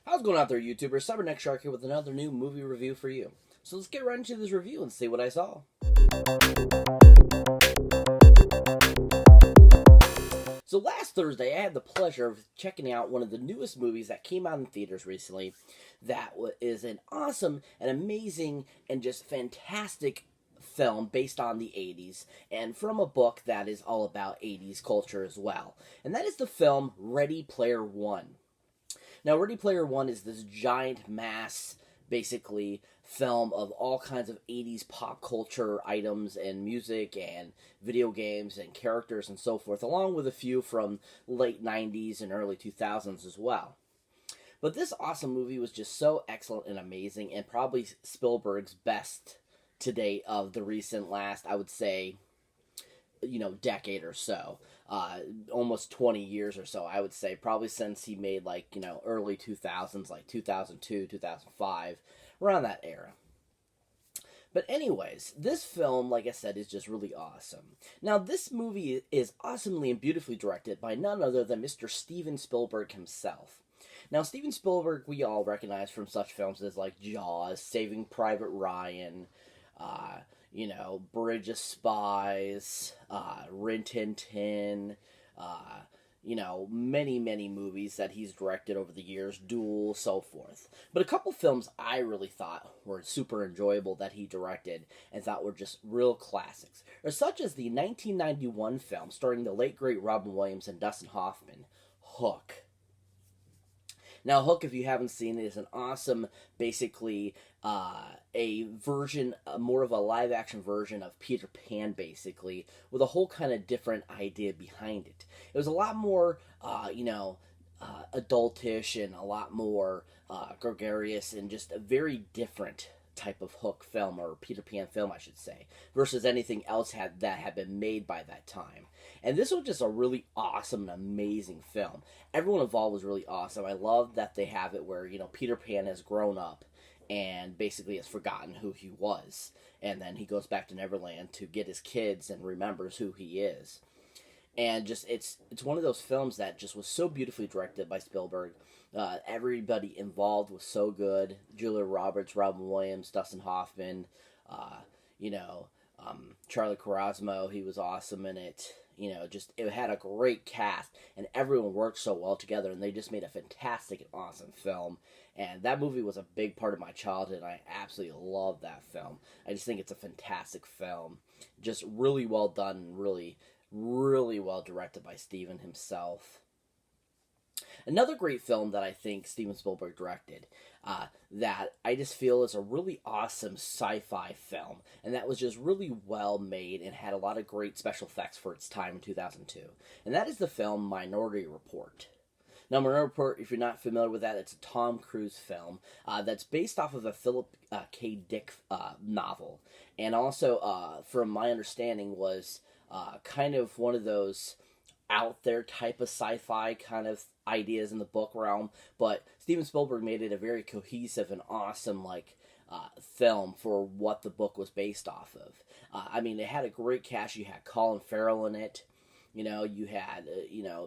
How's it going out there, YouTubers? Cyberneticshark here with another new movie review for you. So let's get right into this review and see what I saw. So last Thursday, I had the pleasure of checking out one of the newest movies that came out in theaters recently that is an awesome and amazing and just fantastic film based on the 80s and from a book that is all about 80s culture as well. And that is the film Ready Player One. Now, Ready Player One is this giant mass, basically, film of all kinds of 80s pop culture items and music and video games and characters and so forth, along with a few from late 90s and early 2000s as well. But this awesome movie was just so excellent and amazing, and probably Spielberg's best to date of the recent last, I would say, decade or so. Almost 20 years or so, I would say, probably since he made, early 2000s, like 2002, 2005, around that era. But anyways, this film, like I said, is just really awesome. Now, this movie is awesomely and beautifully directed by none other than Mr. Steven Spielberg himself. Now, Steven Spielberg, we all recognize from such films as, like, Jaws, Saving Private Ryan, Bridge of Spies, Rin Tin Tin, many, many movies that he's directed over the years, Duel, so forth. But a couple films I really thought were super enjoyable that he directed and thought were just real classics are such as the 1991 film starring the late, great Robin Williams and Dustin Hoffman, Hook. Now, Hook, if you haven't seen it, is an awesome, basically, a version, more of a live-action version of Peter Pan, basically, with a whole kind of different idea behind it. It was a lot more, adultish and a lot more gregarious and just a very different type of Hook film, or Peter Pan film, I should say, versus anything else that had been made by that time. And this was just a really awesome and amazing film. Everyone involved was really awesome. I love that they have it where, Peter Pan has grown up and basically has forgotten who he was. And then he goes back to Neverland to get his kids and remembers who he is. And just, it's one of those films that just was so beautifully directed by Spielberg. Everybody involved was so good. Julia Roberts, Robin Williams, Dustin Hoffman, Charlie Carrasmo, he was awesome in it. It had a great cast, and everyone worked so well together, and they just made a fantastic and awesome film. And that movie was a big part of my childhood, and I absolutely love that film. I just think it's a fantastic film. Just really well done, and really, really well directed by Steven himself. Another great film that I think Steven Spielberg directed that I just feel is a really awesome sci-fi film, and that was just really well made and had a lot of great special effects for its time in 2002. And that is the film Minority Report. Now, Minority Report, if you're not familiar with that, it's a Tom Cruise film that's based off of a Philip K. Dick novel. And also, from my understanding, was kind of one of those out there type of sci-fi kind of ideas in the book realm, but Steven Spielberg made it a very cohesive and awesome film for what the book was based off of. It had a great cast. You had Colin Farrell in it. You had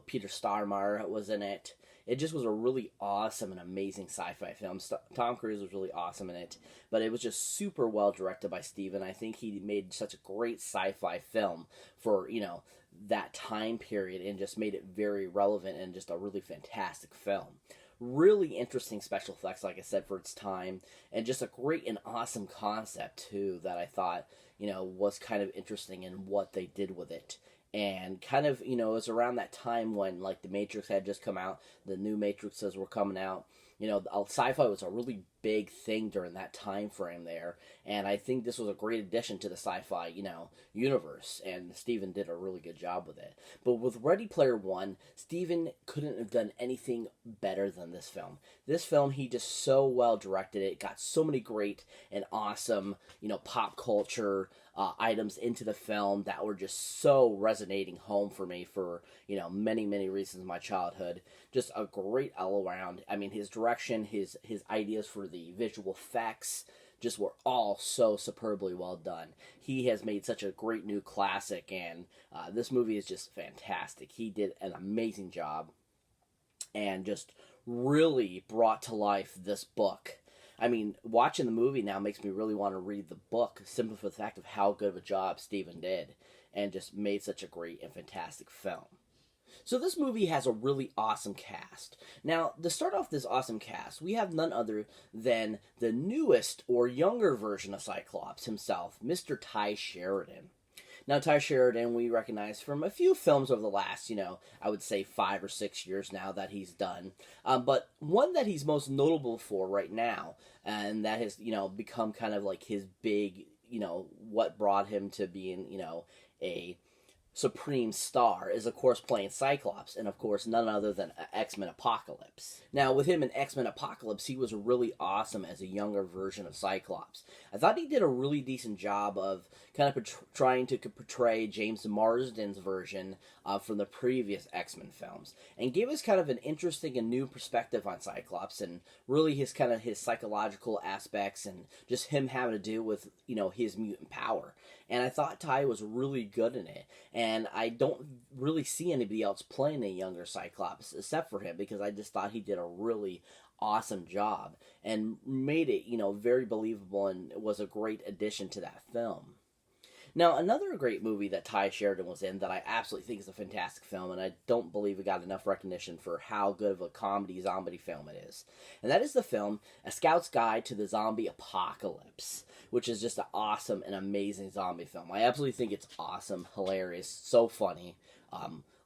Peter Stormare was in it. It just was a really awesome and amazing sci-fi film. Tom Cruise was really awesome in it, but it was just super well directed by Steven. I think he made such a great sci-fi film for, that time period, and just made it very relevant and just a really fantastic film. Really interesting special effects, like I said, for its time, and just a great and awesome concept, too, that I thought, was kind of interesting in what they did with it. And kind of, it was around that time when, The Matrix had just come out, the new Matrixes were coming out. Sci-fi was a really big thing during that time frame there, and I think this was a great addition to the sci-fi, universe, and Steven did a really good job with it. But with Ready Player One, Steven couldn't have done anything better than this film. This film, he just so well directed it, got so many great and awesome, pop culture items into the film that were just so resonating home for me for, many, many reasons in my childhood. Just a great all-around. His direction, his ideas for the visual effects just were all so superbly well done. He has made such a great new classic, and this movie is just fantastic. He did an amazing job, and just really brought to life this book. I mean, watching the movie now makes me really want to read the book, simply for the fact of how good of a job Steven did, and just made such a great and fantastic film. So this movie has a really awesome cast. Now, to start off this awesome cast, we have none other than the newest or younger version of Cyclops himself, Mr. Tye Sheridan. Now, Tye Sheridan we recognize from a few films over the last, I would say 5 or 6 years now that he's done. But one that he's most notable for right now, and that has, become kind of like his big, what brought him to being, a supreme star, is of course playing Cyclops, and of course none other than X-Men Apocalypse. Now with him in X-Men Apocalypse, he was really awesome as a younger version of Cyclops. I thought he did a really decent job of kind of trying to portray James Marsden's version from the previous X-Men films, and gave us kind of an interesting and new perspective on Cyclops, and really his psychological aspects, and just him having to deal with his mutant power. And I thought Tye was really good in it. And I don't really see anybody else playing a younger Cyclops except for him, because I just thought he did a really awesome job and made it, very believable, and was a great addition to that film. Now, another great movie that Tye Sheridan was in that I absolutely think is a fantastic film, and I don't believe it got enough recognition for how good of a comedy zombie film it is, and that is the film A Scout's Guide to the Zombie Apocalypse, which is just an awesome and amazing zombie film. I absolutely think it's awesome, hilarious, so funny.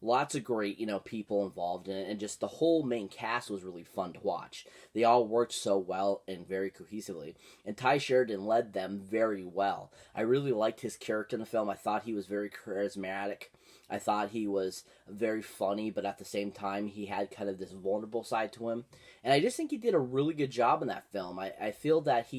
Lots of great, people involved in it, and just the whole main cast was really fun to watch. They all worked so well and very cohesively, and Tye Sheridan led them very well. I really liked his character in the film. I thought he was very charismatic. I thought he was very funny, but at the same time, he had kind of this vulnerable side to him. And I just think he did a really good job in that film. I feel that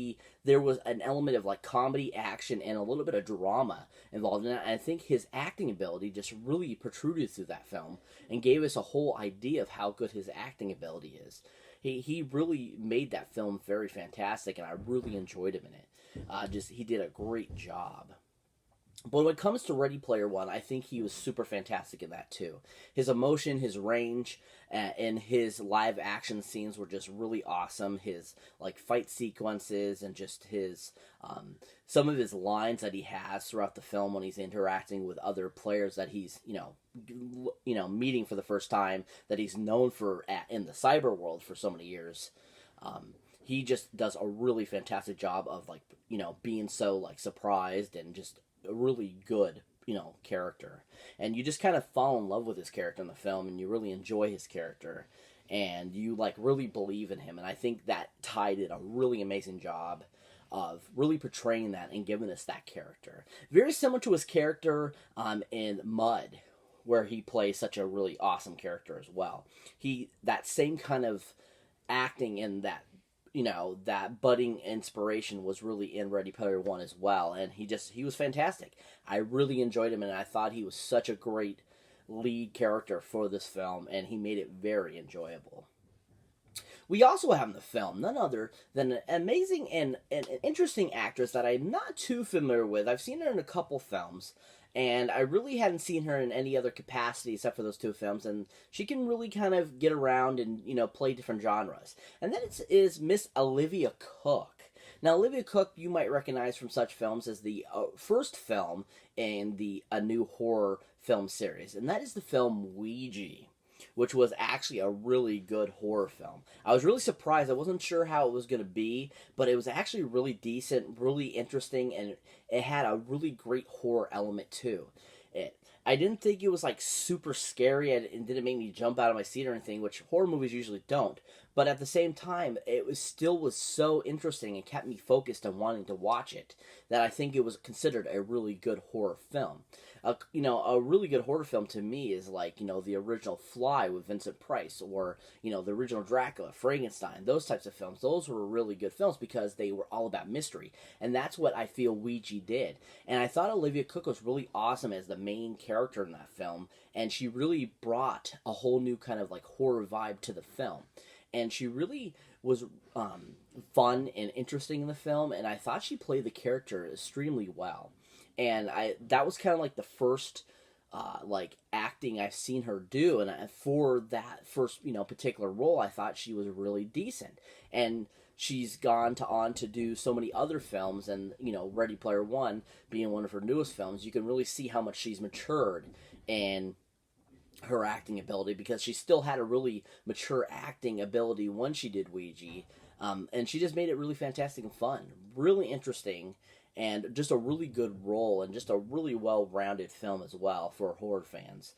there was an element of like comedy, action, and a little bit of drama involved in it. And I think his acting ability just really protruded through that film and gave us a whole idea of how good his acting ability is. He really made that film very fantastic, and I really enjoyed him in it. He did a great job. But when it comes to Ready Player One, I think he was super fantastic in that too. His emotion, his range, and his live action scenes were just really awesome. His fight sequences, and just his some of his lines that he has throughout the film when he's interacting with other players that he's meeting for the first time, that he's known for in the cyber world for so many years. He just does a really fantastic job of being so surprised, and just a really good, character. And you just kind of fall in love with his character in the film, and you really enjoy his character, and you really believe in him. And I think that Tye did a really amazing job of really portraying that and giving us that character. Very similar to his character in Mud, where he plays such a really awesome character as well. That same kind of acting in that, that budding inspiration was really in Ready Player One as well, and he was fantastic. I really enjoyed him, and I thought he was such a great lead character for this film, and he made it very enjoyable. We also have in the film none other than an amazing and an interesting actress that I'm not too familiar with. I've seen her in a couple films, and I really hadn't seen her in any other capacity except for those 2 films, and she can really kind of get around and, play different genres. And that is Miss Olivia Cooke. Now, Olivia Cooke you might recognize from such films as the first film in a new horror film series, and that is the film Ouija, which was actually a really good horror film. I was really surprised. I wasn't sure how it was going to be, but it was actually really decent, really interesting, and it had a really great horror element to it. I didn't think it was super scary, and it didn't make me jump out of my seat or anything, which horror movies usually don't. But at the same time, it still was so interesting and kept me focused on wanting to watch it, that I think it was considered a really good horror film. A really good horror film to me is the original Fly with Vincent Price, or, the original Dracula, Frankenstein, those types of films. Those were really good films because they were all about mystery. And that's what I feel Ouija did. And I thought Olivia Cooke was really awesome as the main character in that film. And she really brought a whole new kind of horror vibe to the film. And she really was fun and interesting in the film. And I thought she played the character extremely well. And that was kind of the first like acting I've seen her do, and for that first particular role, I thought she was really decent. And she's gone on to do so many other films, and Ready Player One being one of her newest films, you can really see how much she's matured and her acting ability, because she still had a really mature acting ability when she did Ouija, and she just made it really fantastic and fun, really interesting, and just a really good role, and just a really well-rounded film as well for horror fans,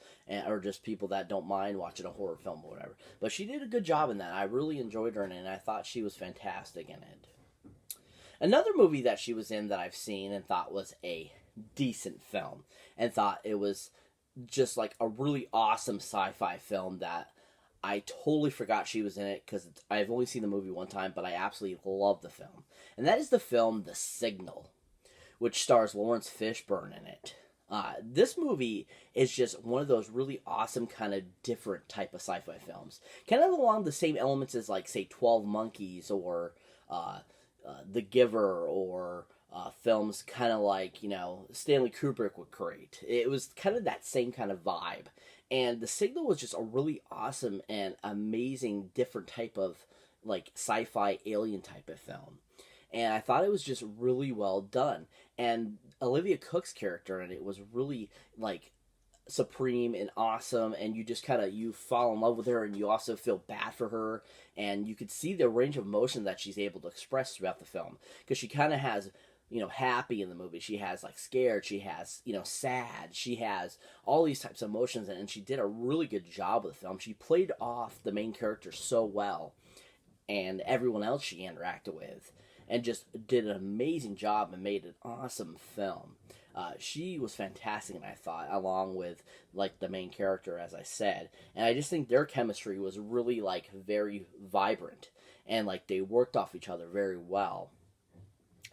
or just people that don't mind watching a horror film or whatever. But she did a good job in that. I really enjoyed her in it, and I thought she was fantastic in it. Another movie that she was in that I've seen and thought was a decent film, and thought it was just like a really awesome sci-fi film that I totally forgot she was in it, because I've only seen the movie one time, but I absolutely love the film. And that is the film The Signal, which stars Lawrence Fishburne in it. This movie is just one of those really awesome kind of different type of sci-fi films. Kind of along the same elements as, like, say, 12 Monkeys or The Giver, or films kind of like, Stanley Kubrick would create. It was kind of that same kind of vibe. And The Signal was just a really awesome and amazing different type of, like, sci-fi alien type of film. And I thought it was just really well done. And Olivia Cooke's character in it was really, like, supreme and awesome, and you just you fall in love with her, and you also feel bad for her, and you could see the range of emotion that she's able to express throughout the film, because she kind of has happy in the movie, she has like scared, she has sad, she has all these types of emotions, and she did a really good job with the film. She played off the main character so well, and everyone else she interacted with, and just did an amazing job and made an awesome film. She was fantastic, and I thought, along with like the main character, as I said, and I just think their chemistry was really like very vibrant, and like they worked off each other very well.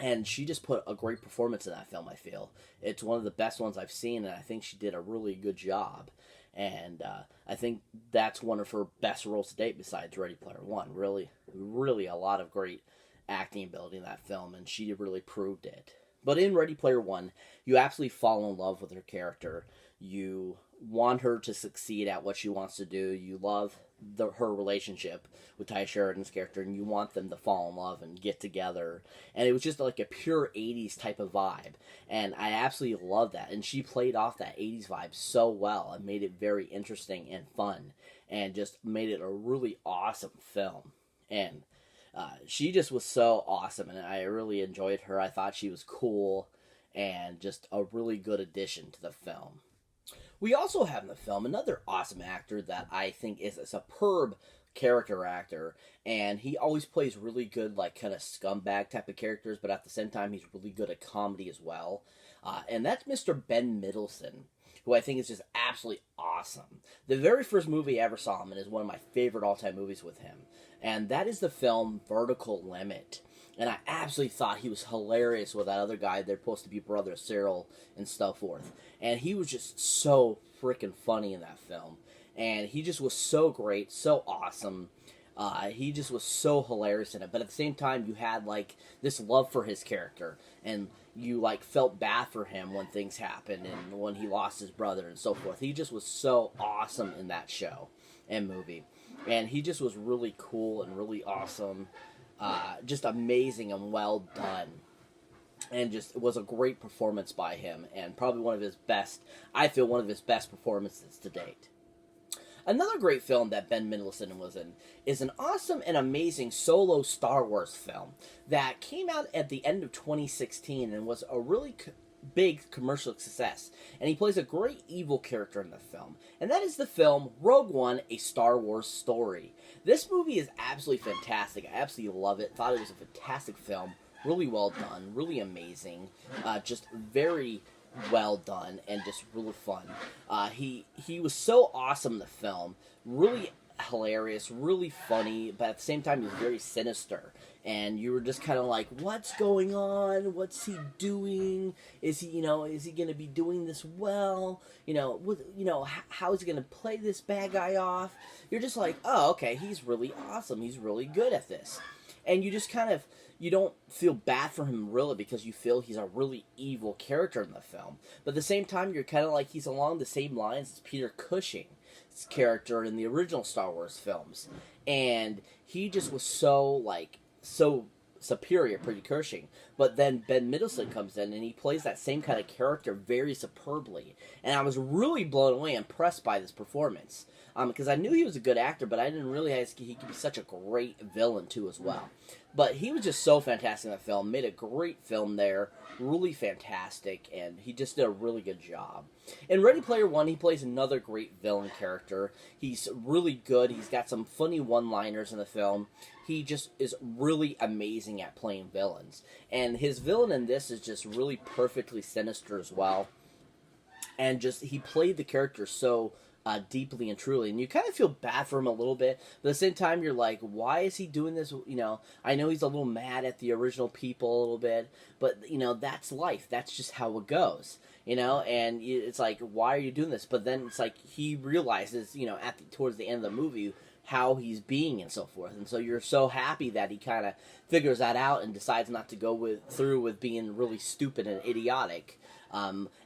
And she just put a great performance in that film, I feel. It's one of the best ones I've seen, and I think she did a really good job. And I think that's one of her best roles to date besides Ready Player One. Really, really a lot of great acting ability in that film, and she really proved it. But in Ready Player One, you absolutely fall in love with her character. You want her to succeed at what she wants to do. You love her relationship with Tye Sheridan's character, and you want them to fall in love and get together. And it was just like a pure 80s type of vibe. And I absolutely love that. And she played off that 80s vibe so well and made it very interesting and fun, and just made it a really awesome film. And she just was so awesome, and I really enjoyed her. I thought she was cool and just a really good addition to the film. We also have in the film another awesome actor that I think is a superb character actor, and he always plays really good, like, kind of scumbag type of characters, but at the same time, he's really good at comedy as well. And that's Mr. Ben Mendelsohn, who I think is just absolutely awesome. The very first movie I ever saw him in is one of my favorite all-time movies with him, and that is the film Vertical Limit. And I absolutely thought he was hilarious with that other guy. They're supposed to be brother Cyril and so forth. And he was just so freaking funny in that film. And he just was so great, so awesome. He just was so hilarious in it. But at the same time, you had, like, this love for his character. And you, like, felt bad for him when things happened and when he lost his brother and so forth. He just was so awesome in that show and movie. And he just was really cool and really awesome. Just amazing and well done. And just, it was a great performance by him. And probably one of his best, I feel, one of his best performances to date. Another great film that Ben Mendelsohn was in is an awesome and amazing solo Star Wars film that came out at the end of 2016 and was a really big commercial success. And he plays a great evil character in the film. And that is the film Rogue One, A Star Wars Story. This movie is absolutely fantastic. I absolutely love it. Thought it was a fantastic film. Really well done. Really amazing. Just very well done and just really fun. He was so awesome in the film. Really hilarious, really funny, but at the same time, he was very sinister. And you were just kind of like, what's going on? What's he doing? Is he, is he going to be doing this well? How is he going to play this bad guy off? You're just like, oh, okay, he's really awesome. He's really good at this. And you just kind of, you don't feel bad for him really because you feel he's a really evil character in the film. But at the same time, you're kind of like he's along the same lines as Peter Cushing's character in the original Star Wars films. And he just was so superior, Peter Cushing. But then Ben Mendelsohn comes in and he plays that same kind of character very superbly. And I was really blown away, impressed by this performance. Because I knew he was a good actor, but I didn't realize he could be such a great villain too as well. But he was just so fantastic in that film, made a great film there, really fantastic, and he just did a really good job. In Ready Player One, he plays another great villain character. He's really good. He's got some funny one-liners in the film. He just is really amazing at playing villains. And his villain in this is just really perfectly sinister as well. And just, he played the character so deeply and truly, and you kind of feel bad for him a little bit, but at the same time you're like, why is he doing this? I know he's a little mad at the original people a little bit, but that's life, that's just how it goes, and it's like, why are you doing this? But then it's like he realizes, towards the end of the movie, how he's being and so forth, and so you're so happy that he kind of figures that out and decides not to go through with being really stupid and idiotic,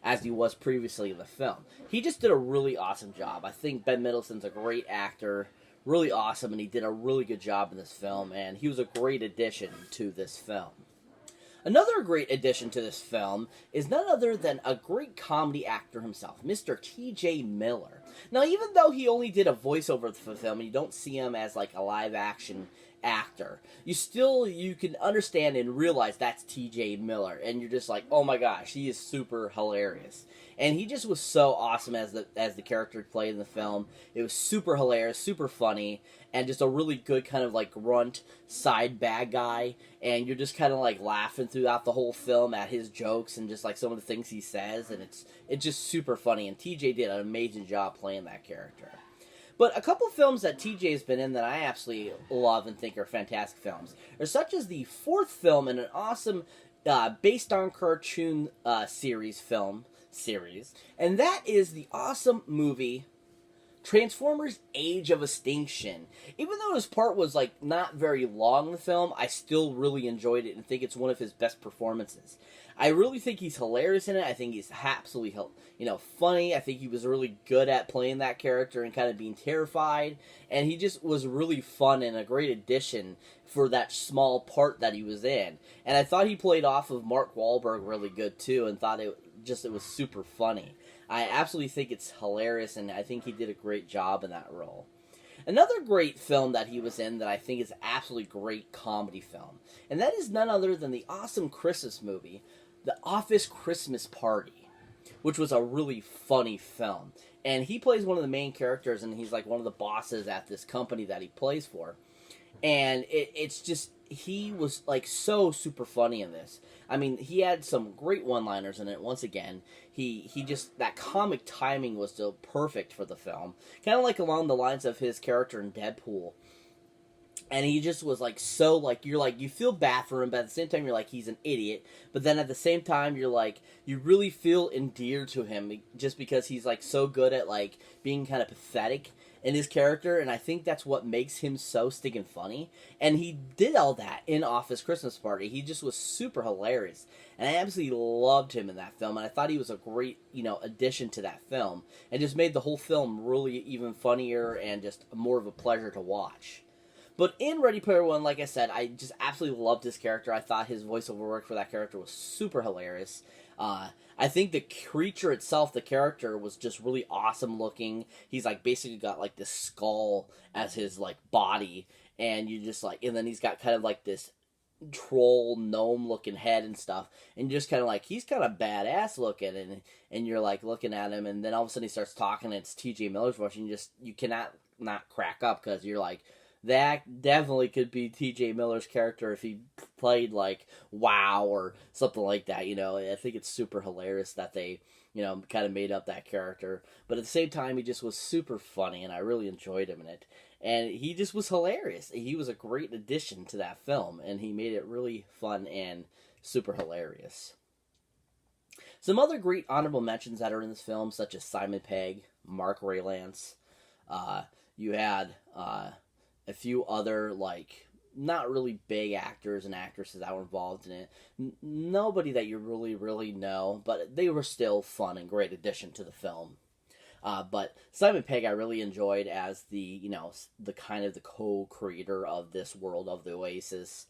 as he was previously in the film. He just did a really awesome job. I think Ben Mendelsohn's a great actor, really awesome, and he did a really good job in this film, and he was a great addition to this film. Another great addition to this film is none other than a great comedy actor himself, Mr. T.J. Miller. Now, even though he only did a voiceover for the film, and you don't see him as like a live-action actor, you can understand and realize that's T.J. Miller, and you're just like, oh my gosh, he is super hilarious. And he just was so awesome as the character played in the film. It was super hilarious, super funny, and just a really good kind of like grunt side bad guy. And you're just kind of like laughing throughout the whole film at his jokes and just like some of the things he says, and it's just super funny. And TJ did an amazing job playing that character. But a couple films that TJ has been in that I absolutely love and think are fantastic films are such as the fourth film in an awesome based on cartoon series, and that is the awesome movie Transformers Age of Extinction. Even though his part was like not very long in the film, I still really enjoyed it and think it's one of his best performances. I really think he's hilarious in it. I think he's absolutely, funny. I think he was really good at playing that character and kind of being terrified. And he just was really fun and a great addition for that small part that he was in. And I thought he played off of Mark Wahlberg really good too, and thought it was super funny. I absolutely think it's hilarious, and I think he did a great job in that role. Another great film that he was in that I think is absolutely great comedy film, and that is none other than the awesome Christmas movie, The Office Christmas Party, which was a really funny film. And he plays one of the main characters, and he's like one of the bosses at this company that he plays for. And it's just, he was like so super funny in this. I mean, he had some great one-liners in it. Once again, he just, that comic timing was still perfect for the film. Kind of like along the lines of his character in Deadpool. And he just was like so, like, you're like, you feel bad for him, but at the same time you're like, he's an idiot. But then at the same time you're like, you really feel endeared to him just because he's like so good at like being kind of pathetic in his character, and I think that's what makes him so stinking funny. And he did all that in Office Christmas Party. He just was super hilarious, and I absolutely loved him in that film, and I thought he was a great, addition to that film, and just made the whole film really even funnier and just more of a pleasure to watch. But in Ready Player One, like I said, I just absolutely loved his character. I thought his voiceover work for that character was super hilarious. I think the creature itself, the character, was just really awesome looking. He's like basically got like this skull as his like body, and you just like, and then he's got kind of like this troll gnome looking head and stuff, and you're just kind of like, he's kind of badass looking, and you're like looking at him, and then all of a sudden he starts talking, and it's T.J. Miller's voice, and you cannot not crack up because you're like, that definitely could be T.J. Miller's character if he played, like, WoW or something like that, I think it's super hilarious that they, kind of made up that character. But at the same time, he just was super funny, and I really enjoyed him in it. And he just was hilarious. He was a great addition to that film, and he made it really fun and super hilarious. Some other great honorable mentions that are in this film, such as Simon Pegg, Mark Rylance. You had a few other, like, not really big actors and actresses that were involved in it. Nobody that you really know, but they were still fun and great addition to the film. But Simon Pegg I really enjoyed as the kind of the co-creator of this world of the Oasis,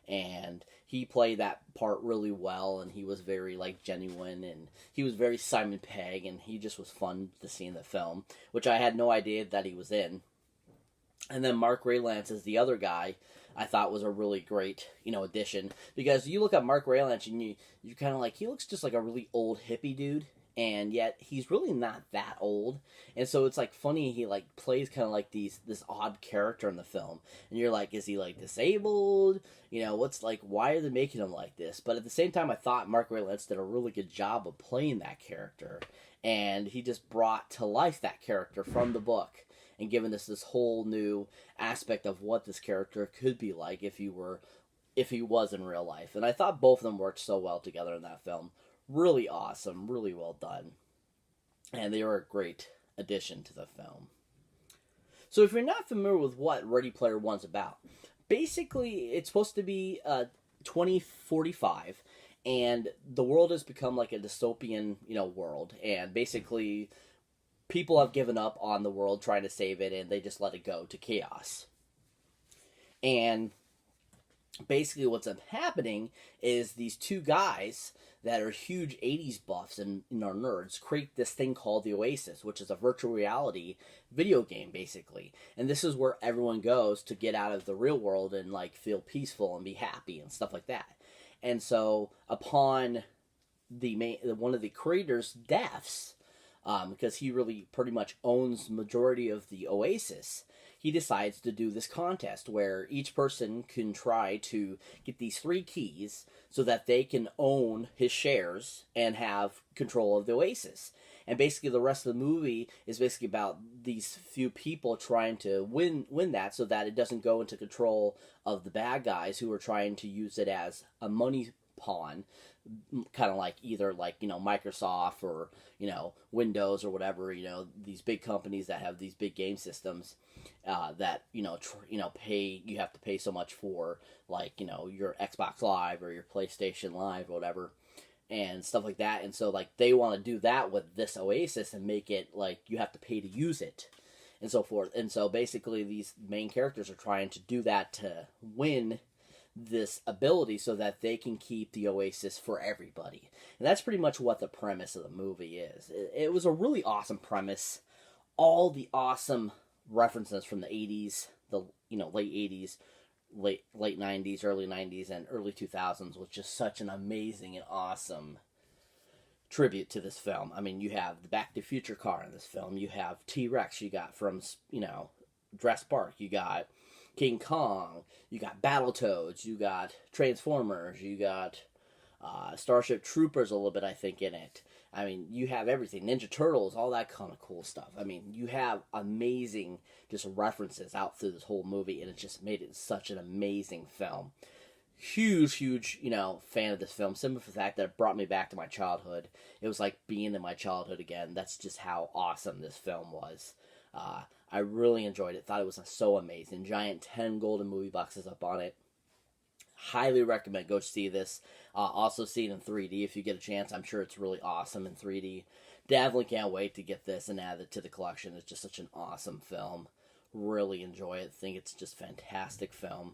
and he played that part really well, and he was very, like, genuine, and he was very Simon Pegg, and he just was fun to see in the film, which I had no idea that he was in. And then Mark Rylance is the other guy I thought was a really great, addition, because you look at Mark Rylance and you're kind of like, he looks just like a really old hippie dude, and yet he's really not that old. And so it's, like, funny, he, like, plays kind of like this odd character in the film, and you're like, is he, like, disabled? What's, like, why are they making him like this? But at the same time, I thought Mark Rylance did a really good job of playing that character, and he just brought to life that character from the book, and given us this whole new aspect of what this character could be like if he was in real life. And I thought both of them worked so well together in that film. Really awesome, really well done. And they were a great addition to the film. So if you're not familiar with what Ready Player One's about, basically it's supposed to be 2045, and the world has become like a dystopian, world, and basically people have given up on the world trying to save it, and they just let it go to chaos. And basically what's happening is these two guys that are huge 80s buffs and are nerds create this thing called the Oasis, which is a virtual reality video game, basically. And this is where everyone goes to get out of the real world and, like, feel peaceful and be happy and stuff like that. And so upon one of the creators' deaths, because he really pretty much owns the majority of the Oasis, he decides to do this contest where each person can try to get these 3 keys so that they can own his shares and have control of the Oasis. And basically the rest of the movie is basically about these few people trying to win that so that it doesn't go into control of the bad guys who are trying to use it as a money pawn, kind of like either like, Microsoft or, Windows or whatever, these big companies that have these big game systems that, you have to pay so much for, like, your Xbox Live or your PlayStation Live or whatever, and stuff like that. And so, like, they want to do that with this Oasis and make it like you have to pay to use it and so forth. And so basically these main characters are trying to do that to win this ability so that they can keep the Oasis for everybody. And that's pretty much what the premise of the movie is. It was a really awesome premise. All the awesome references from the 80s, the late 80s, late 90s, early 90s, and early 2000s was just such an amazing and awesome tribute to this film. I mean, you have the Back to the Future car in this film. You have T-Rex you got from, Jurassic Park. You got King Kong, you got Battletoads, you got Transformers, you got Starship Troopers a little bit, I think, in it. I mean, you have everything. Ninja Turtles, all that kind of cool stuff. I mean, you have amazing just references out through this whole movie, and it just made it such an amazing film. Huge, fan of this film, simply for the fact that it brought me back to my childhood. It was like being in my childhood again. That's just how awesome this film was. I really enjoyed it. Thought it was so amazing. Giant 10 golden movie boxes up on it. Highly recommend go see this. Also see it in 3D if you get a chance. I'm sure it's really awesome in 3D. Definitely can't wait to get this and add it to the collection. It's just such an awesome film. Really enjoy it. Think it's just fantastic film.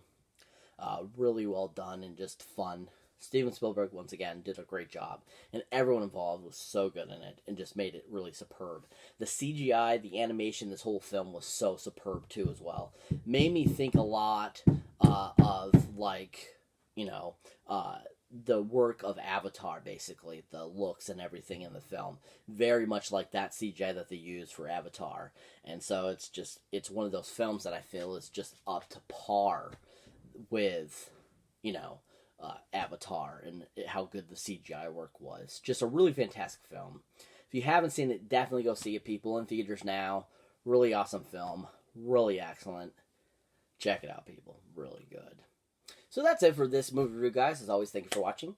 Really well done and just fun. Steven Spielberg, once again, did a great job. And everyone involved was so good in it and just made it really superb. The CGI, the animation, this whole film was so superb, too, as well. Made me think a lot of, like, the work of Avatar, basically. The looks and everything in the film. Very much like that CGI that they used for Avatar. And so it's one of those films that I feel is just up to par with, Avatar and how good the CGI work was. Just a really fantastic film. If you haven't seen it, definitely go see it, people, in theaters now. Really awesome film. Really excellent. Check it out, people. Really good. So that's it for this movie review, guys. As always, thank you for watching.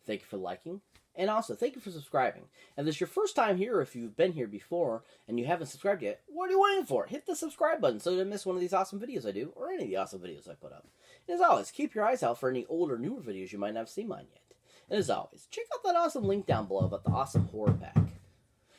Thank you for liking. And also, thank you for subscribing. And this is your first time here, or if you've been here before and you haven't subscribed yet, what are you waiting for? Hit the subscribe button so you don't miss one of these awesome videos I do, or any of the awesome videos I put up. And as always, keep your eyes out for any older, newer videos you might not have seen mine yet. And as always, check out that awesome link down below about the awesome Horror Pack.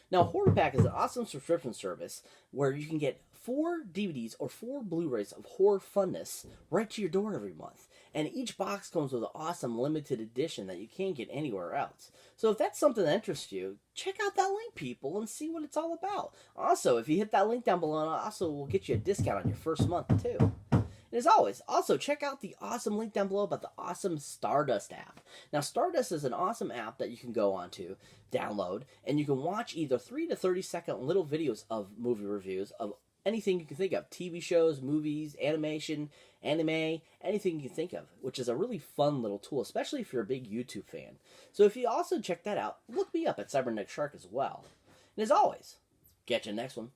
Now, Horror Pack is an awesome subscription service where you can get 4 DVDs or 4 Blu-rays of horror funness right to your door every month. And each box comes with an awesome limited edition that you can't get anywhere else. So if that's something that interests you, check out that link, people, and see what it's all about. Also, if you hit that link down below, also will get you a discount on your first month, too. And as always, also check out the awesome link down below about the awesome Stardust app. Now, Stardust is an awesome app that you can go onto, download, and you can watch either 3 to 30-second little videos of movie reviews of anything you can think of. TV shows, movies, animation, anime, anything you can think of, which is a really fun little tool, especially if you're a big YouTube fan. So if you also check that out, look me up at Cyberneticshark as well. And as always, catch you next one.